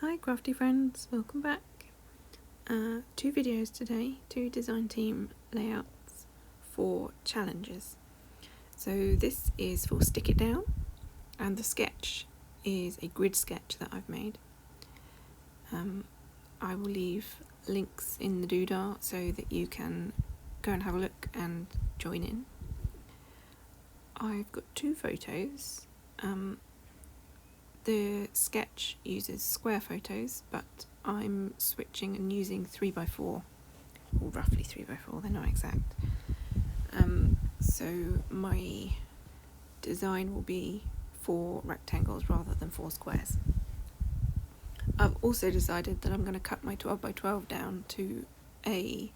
Hi crafty friends, welcome back. 2 videos today, 2 design team layouts for challenges. So this is for Stick It Down, and the sketch is a grid sketch that I've made. I will leave links in the doodah so that you can go and have a look and join in. I've got 2 photos. The sketch uses square photos, but I'm switching and using 3x4, or roughly 3x4, they're not exact. So my design will be 4 rectangles rather than 4 squares. I've also decided that I'm going to cut my 12x12 down to a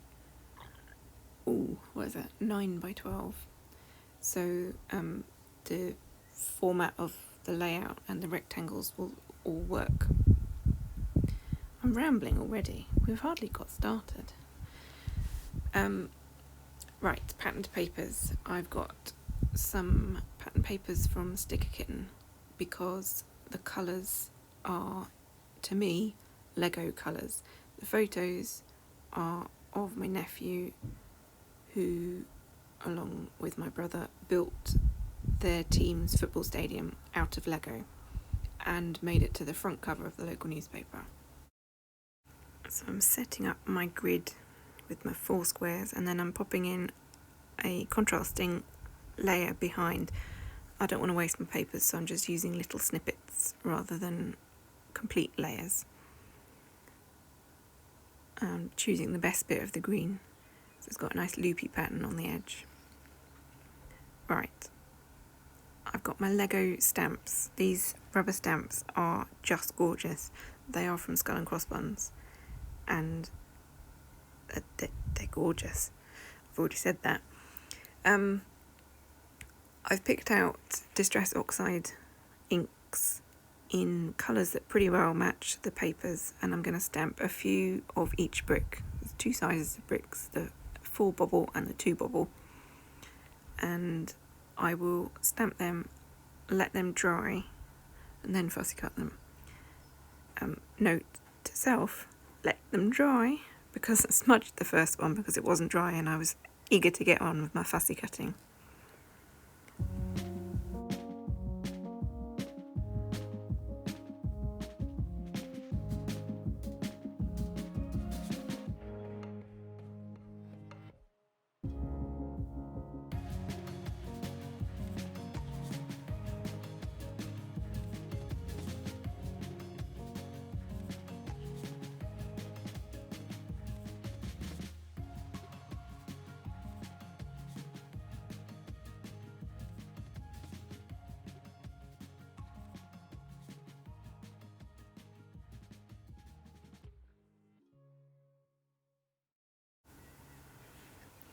9x12. So the format of the layout and the rectangles will all work. I'm rambling already. We've hardly got started. Right, patterned papers. I've got some pattern papers from Sticker Kitten because the colours are, to me, Lego colours. The photos are of my nephew who, along with my brother, built their team's football stadium out of Lego and made it to the front cover of the local newspaper. So I'm setting up my grid with my 4 squares, and then I'm popping in a contrasting layer behind. I don't want to waste my papers, so I'm just using little snippets rather than complete layers. I'm choosing the best bit of the green, so it's got a nice loopy pattern on the edge. Right, I've got my Lego stamps. These rubber stamps are just gorgeous. They are from Skull and Crossbones, and they're gorgeous. I've already said that. I've picked out Distress Oxide inks in colours that pretty well match the papers, and I'm going to stamp a few of each brick. There's 2 sizes of bricks, the 4 bobble and the 2 bobble, and I will stamp them, let them dry, and then fussy cut them. Note to self, let them dry, because I smudged the first one because it wasn't dry and I was eager to get on with my fussy cutting.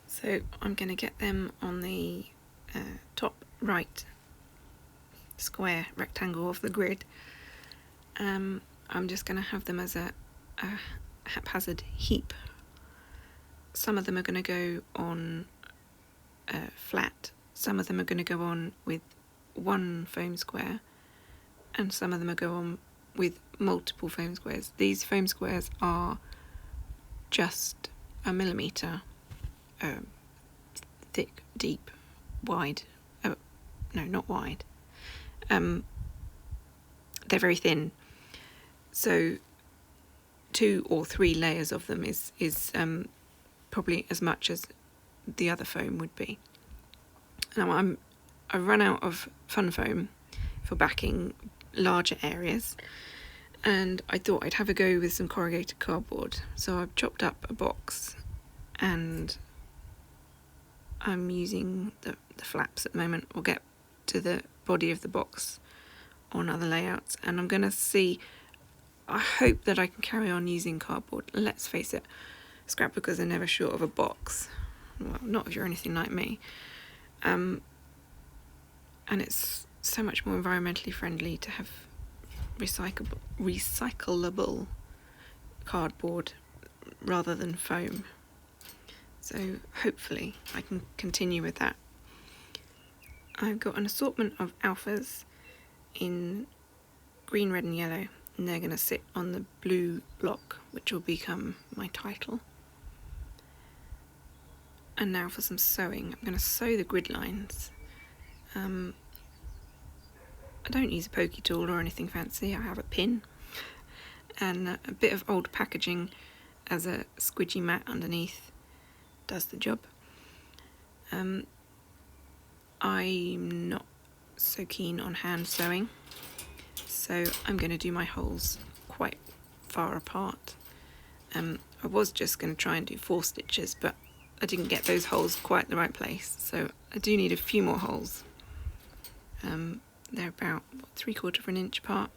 So I'm going to get them on the top right square rectangle of the grid. I'm just going to have them as a haphazard heap. Some of them are going to go on flat, some of them are going to go on with 1 foam square, and some of them are going on with multiple foam squares. These foam squares are just 1 millimetre thick, deep, wide. No, not wide. They're very thin. So 2 or 3 layers of them is probably as much as the other foam would be. Now I've run out of fun foam for backing larger areas, and I thought I'd have a go with some corrugated cardboard. So I've chopped up a box, and I'm using the flaps at the moment. We'll get to the body of the box on other layouts, and I'm going to see, I hope that I can carry on using cardboard. Let's face it, scrapbookers are never short of a box. Well, not if you're anything like me. And it's so much more environmentally friendly to have recyclable cardboard rather than foam. So hopefully I can continue with that. I've got an assortment of alphas in green, red and yellow. and they're going to sit on the blue block, which will become my title. And now for some sewing. I'm going to sew the grid lines. I don't use a pokey tool or anything fancy. I have a pin and a bit of old packaging as a squidgy mat underneath does the job. I'm not so keen on hand sewing, so I'm going to do my holes quite far apart. I was just going to try and do 4 stitches, but I didn't get those holes quite the right place, so I do need a few more holes. They're about 3/4 of an inch apart.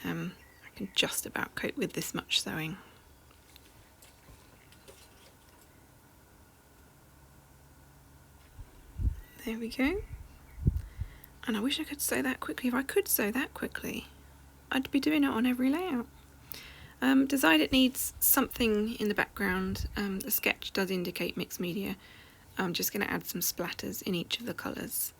I can just about cope with this much sewing. There we go. And I wish I could sew that quickly. If I could sew that quickly, I'd be doing it on every layout. Decide it needs something in the background. The sketch does indicate mixed media. I'm just going to add some splatters in each of the colours.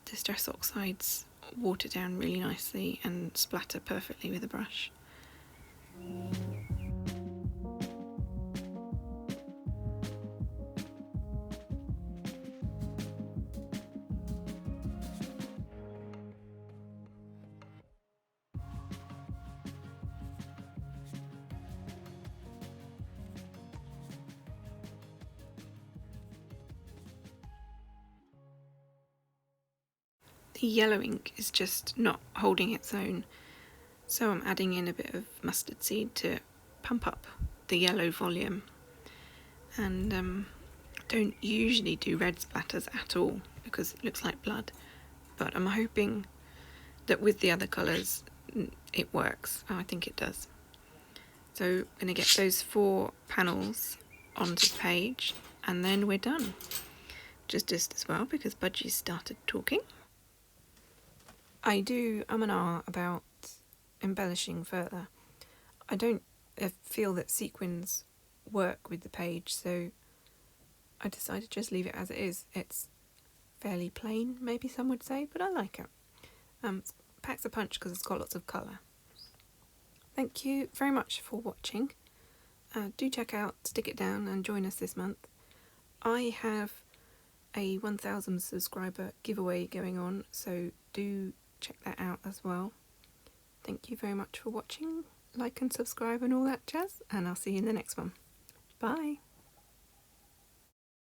Distress oxides water down really nicely and splatter perfectly with a brush. The yellow ink is just not holding its own, so I'm adding in a bit of mustard seed to pump up the yellow volume. And I don't usually do red splatters at all because it looks like blood, but I'm hoping that with the other colours it works. I think it does. So I'm going to get those 4 panels onto the page and then we're done. Just as well because Budgie started talking. I do and ah about embellishing further. I don't feel that sequins work with the page, so I decided to just leave it as it is. It's fairly plain, maybe some would say, but I like it. Packs a punch because it's got lots of colour. Thank you very much for watching. Do check out Stick It Down and join us this month. I have a 1,000 subscriber giveaway going on, so do check that out as well. Thank you very much for watching. Like and subscribe and all that jazz, and I'll see you in the next one. Bye.